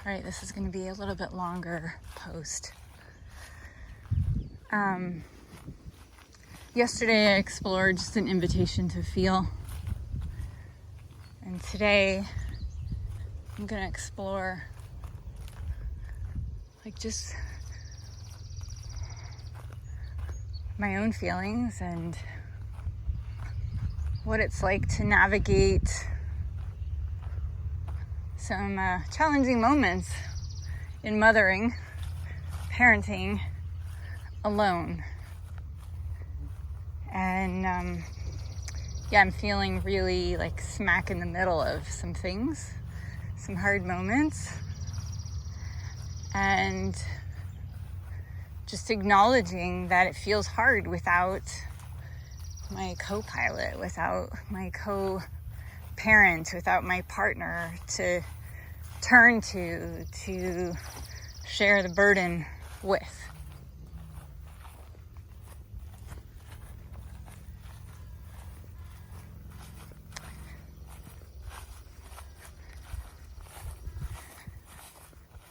All right, this is going to be a little bit longer post. Yesterday I explored just an invitation to feel. And today I'm going to explore just my own feelings and what it's like to navigate some challenging moments in mothering, parenting alone. And I'm feeling really smack in the middle of some things, some hard moments, and just acknowledging that it feels hard without my co-pilot, without my co-parent, without my partner to turn to share the burden with.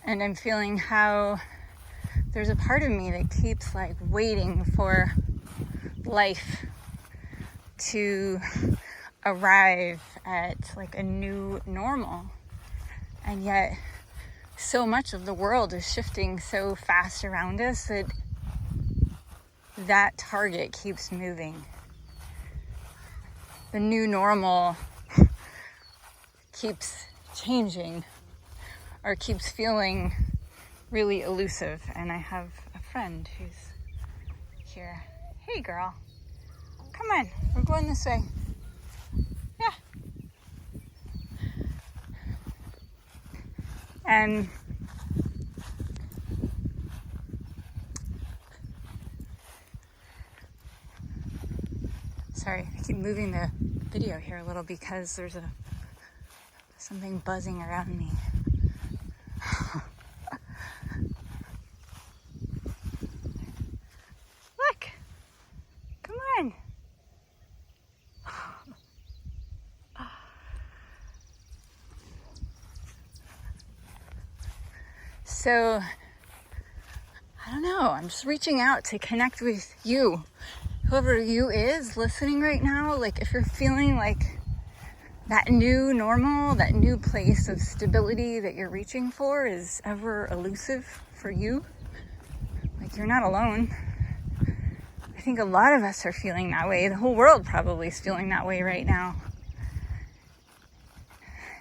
And I'm feeling how there's a part of me that keeps waiting for life to arrive at a new normal. And yet so much of the world is shifting so fast around us that target keeps moving. The new normal keeps changing or keeps feeling really elusive. And I have a friend who's here. Hey girl, come on, we're going this way. Yeah. And sorry, I keep moving the video here a little because there's something buzzing around me. Look, come on. So, I don't know, I'm just reaching out to connect with you. Whoever you is listening right now, if you're feeling that new normal, that new place of stability that you're reaching for is ever elusive for you, you're not alone. I think a lot of us are feeling that way. The whole world probably is feeling that way right now.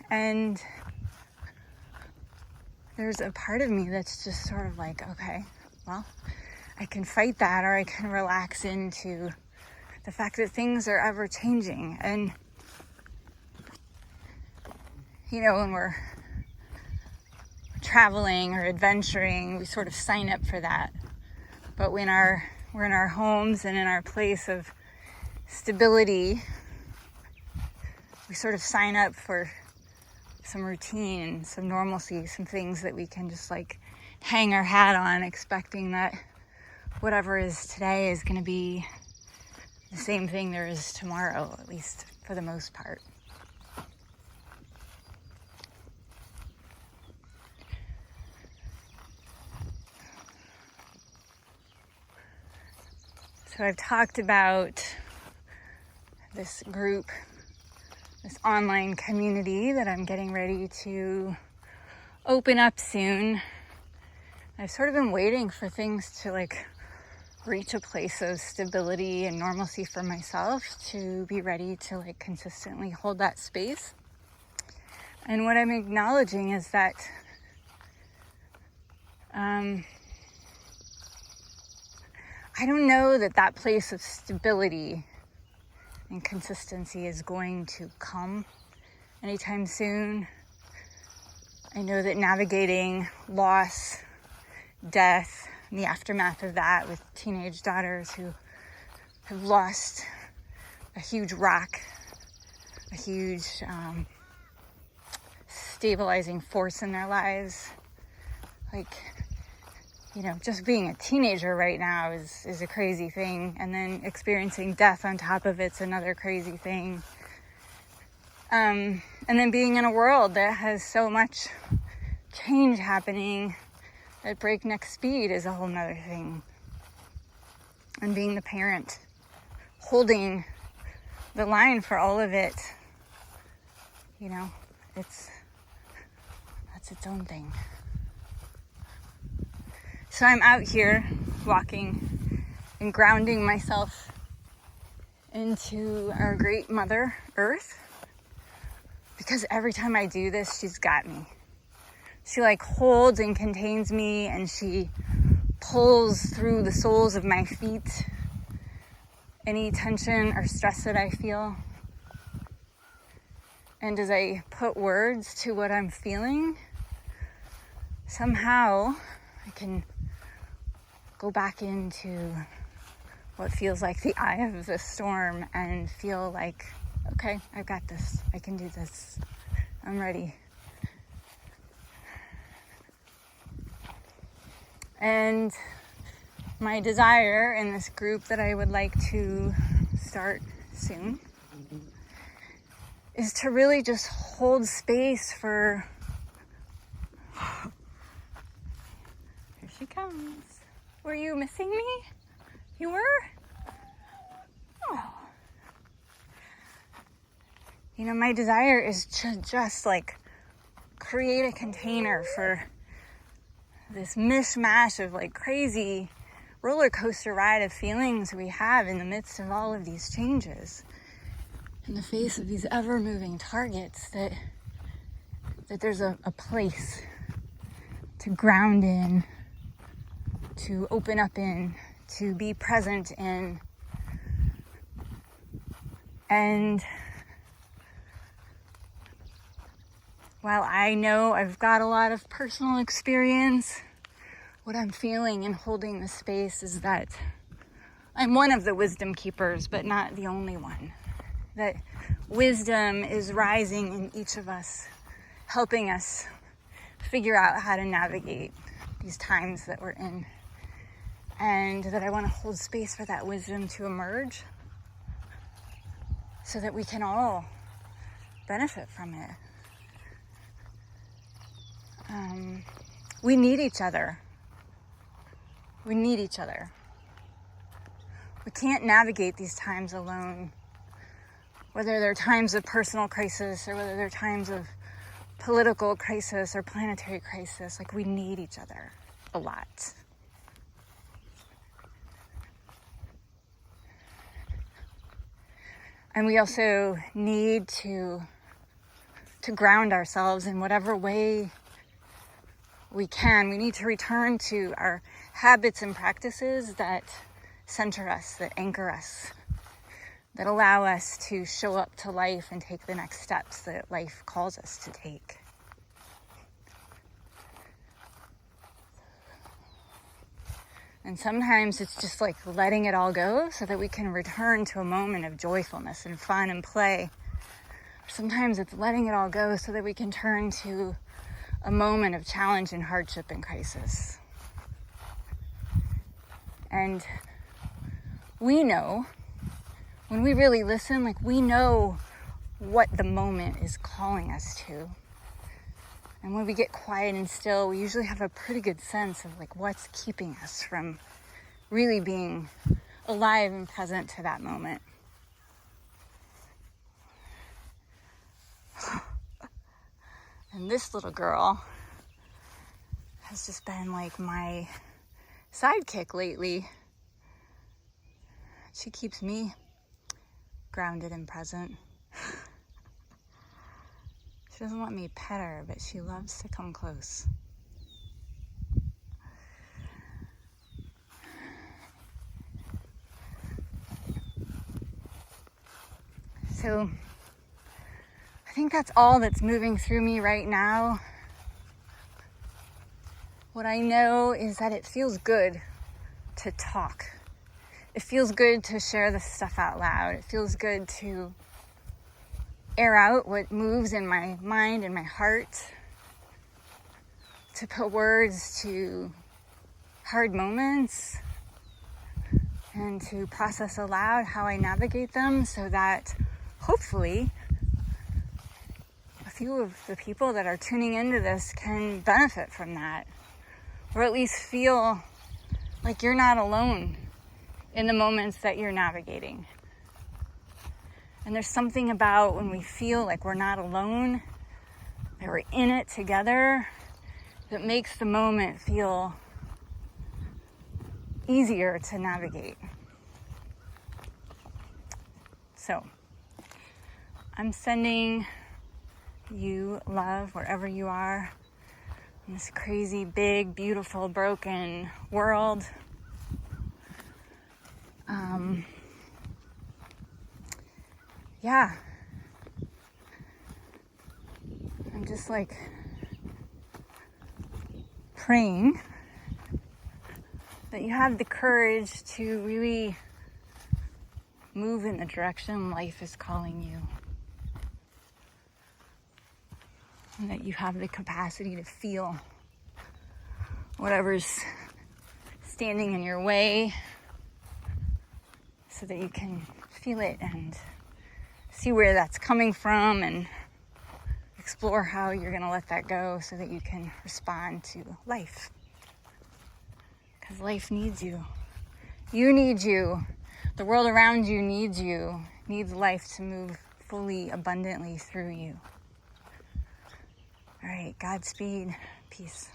And there's a part of me that's just sort of okay, well, I can fight that, or I can relax into the fact that things are ever changing. And when we're traveling or adventuring, we sort of sign up for that. But when we're in our homes and in our place of stability, we sort of sign up for some routine, some normalcy, some things that we can just hang our hat on, expecting that whatever is today is going to be the same thing there is tomorrow, at least for the most part. So I've talked about this group, this online community that I'm getting ready to open up soon. I've sort of been waiting for things to reach a place of stability and normalcy for myself to be ready to consistently hold that space. And what I'm acknowledging is that I don't know that place of stability and consistency is going to come anytime soon. I know that navigating loss, death, and the aftermath of that with teenage daughters who have lost a huge rock, a huge stabilizing force in their lives. Just being a teenager right now is a crazy thing. And then experiencing death on top of it's another crazy thing. And then being in a world that has so much change happening at breakneck speed is a whole nother thing. And being the parent, holding the line for all of it, you know, that's its own thing. So I'm out here walking and grounding myself into our great Mother Earth, because every time I do this, she's got me. She like holds and contains me, and she pulls through the soles of my feet any tension or stress that I feel. And as I put words to what I'm feeling, somehow I can go back into what feels like the eye of the storm and feel like, okay, I've got this. I can do this. I'm ready. And my desire in this group that I would like to start soon is to really just hold space for... Here she comes. Were you missing me? You were? Oh. You know, my desire is to just like create a container for this mishmash of like crazy roller coaster ride of feelings we have in the midst of all of these changes, in the face of these ever-moving targets, that there's a place to ground in, to open up in, to be present in. And while I know I've got a lot of personal experience, what I'm feeling in holding the space is that I'm one of the wisdom keepers, but not the only one. That wisdom is rising in each of us, helping us figure out how to navigate these times that we're in. And that I want to hold space for that wisdom to emerge so that we can all benefit from it. We need each other. We need each other. We can't navigate these times alone, whether they're times of personal crisis or whether they're times of political crisis or planetary crisis. Like, we need each other a lot. And we also need to ground ourselves in whatever way we can. We need to return to our habits and practices that center us, that anchor us, that allow us to show up to life and take the next steps that life calls us to take. And sometimes it's just like letting it all go so that we can return to a moment of joyfulness and fun and play. Sometimes it's letting it all go so that we can turn to a moment of challenge and hardship and crisis. And we know, when we really listen, like, we know what the moment is calling us to. And when we get quiet and still, we usually have a pretty good sense of like what's keeping us from really being alive and present to that moment. And this little girl has just been like my sidekick lately. She keeps me grounded and present. She doesn't let me pet her, but she loves to come close. So I think that's all that's moving through me right now. What I know is that it feels good to talk. It feels good to share this stuff out loud. It feels good to air out what moves in my mind and my heart, to put words to hard moments, and to process aloud how I navigate them so that hopefully a few of the people that are tuning into this can benefit from that, or at least feel like you're not alone in the moments that you're navigating. And there's something about when we feel like we're not alone, that we're in it together, that makes the moment feel easier to navigate. So, I'm sending you love wherever you are in this crazy, big, beautiful, broken world. Yeah. I'm just like praying that you have the courage to really move in the direction life is calling you. And that you have the capacity to feel whatever's standing in your way so that you can feel it and see where that's coming from and explore how you're going to let that go so that you can respond to life. Because life needs you. You need you. The world around you needs you, needs life to move fully, abundantly through you. All right, Godspeed. Peace.